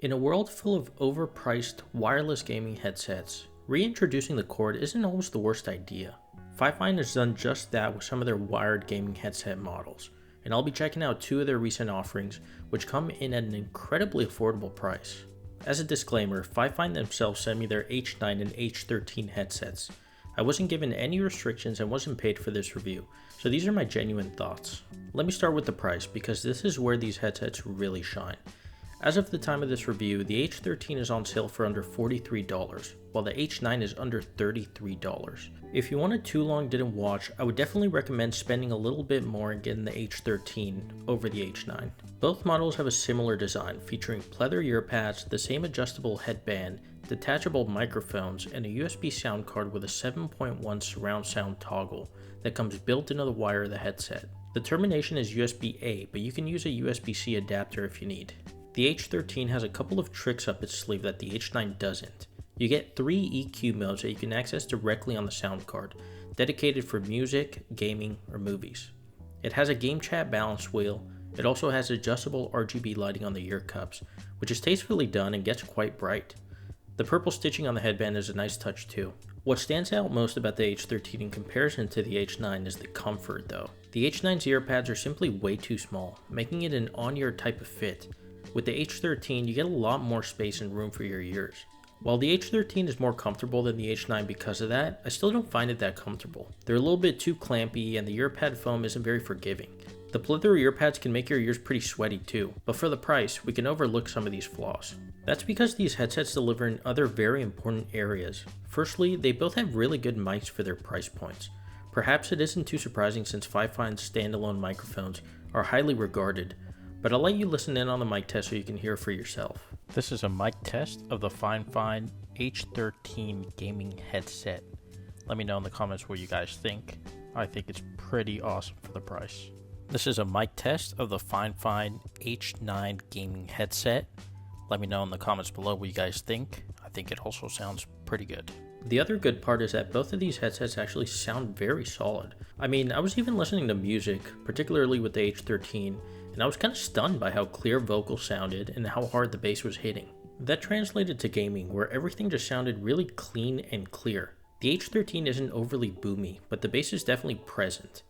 In a world full of overpriced wireless gaming headsets, reintroducing the cord isn't always the worst idea. FIFINE has done just that with some of their wired gaming headset models, and I'll be checking out two of their recent offerings, which come in at an incredibly affordable price. As a disclaimer, FIFINE themselves sent me their H9 and H13 headsets. I wasn't given any restrictions and wasn't paid for this review, so these are my genuine thoughts. Let me start with the price, because this is where these headsets really shine. As of the time of this review, the H13 is on sale for under $43, while the H9 is under $33. If you want a too long didn't watch, I would definitely recommend spending a little bit more and getting the H13 over the H9. Both models have a similar design, featuring pleather ear pads, the same adjustable headband, detachable microphones, and a USB sound card with a 7.1 surround sound toggle that comes built into the wire of the headset. The termination is USB-A, but you can use a USB-C adapter if you need. The H13 has a couple of tricks up its sleeve that the H9 doesn't. You get 3 EQ modes that you can access directly on the sound card, dedicated for music, gaming, or movies. It has a game chat balance wheel. It also has adjustable RGB lighting on the ear cups, which is tastefully done and gets quite bright. The purple stitching on the headband is a nice touch too. What stands out most about the H13 in comparison to the H9 is the comfort though. The H9's ear pads are simply way too small, making it an on-ear type of fit. With the H13, you get a lot more space and room for your ears. While the H13 is more comfortable than the H9 because of that, I still don't find it that comfortable. They're a little bit too clampy and the ear pad foam isn't very forgiving. The pleather ear pads can make your ears pretty sweaty too, but for the price, we can overlook some of these flaws. That's because these headsets deliver in other very important areas. Firstly, they both have really good mics for their price points. Perhaps it isn't too surprising since FIFINE's standalone microphones are highly regarded, but I'll let you listen in on the mic test so you can hear for yourself. This is a mic test of the FIFINE H13 gaming headset. Let me know in the comments what you guys think. I think it's pretty awesome for the price. This is a mic test of the FIFINE H9 gaming headset. Let me know in the comments below what you guys think. I think it also sounds pretty good. The other good part is that both of these headsets actually sound very solid. I mean, I was even listening to music, particularly with the H13, and I was kind of stunned by how clear vocals sounded and how hard the bass was hitting. That translated to gaming, where everything just sounded really clean and clear. The H13 isn't overly boomy, but the bass is definitely present.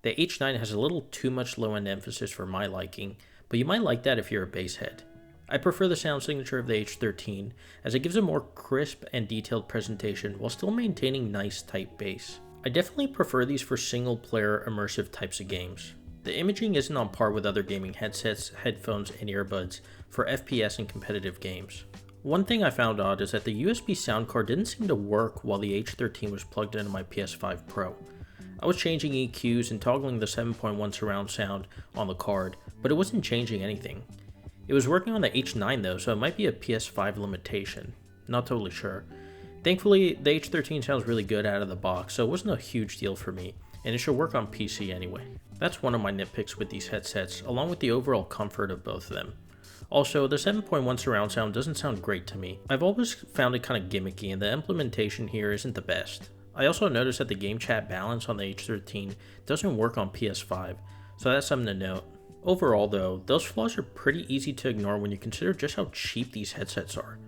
The H9 has a little too much low-end emphasis for my liking, but you might like that if you're a bass head. I prefer the sound signature of the H13, as it gives a more crisp and detailed presentation while still maintaining nice tight bass. I definitely prefer these for single-player immersive types of games. The imaging isn't on par with other gaming headsets, headphones, and earbuds for FPS and competitive games. One thing I found odd is that the USB sound card didn't seem to work while the H13 was plugged into my PS5 Pro. I was changing EQs and toggling the 7.1 surround sound on the card, but it wasn't changing anything. It was working on the H9 though, so it might be a PS5 limitation. Not totally sure. Thankfully, the H13 sounds really good out of the box, so it wasn't a huge deal for me, and it should work on PC anyway. That's one of my nitpicks with these headsets, along with the overall comfort of both of them. Also, the 7.1 surround sound doesn't sound great to me. I've always found it kind of gimmicky, and the implementation here isn't the best. I also noticed that the game chat balance on the H13 doesn't work on PS5, so that's something to note. Overall though, those flaws are pretty easy to ignore when you consider just how cheap these headsets are.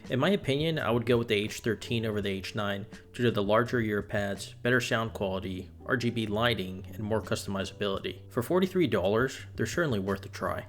In my opinion, I would go with the H13 over the H9 due to the larger ear pads, better sound quality, RGB lighting, and more customizability. For $43, they're certainly worth a try.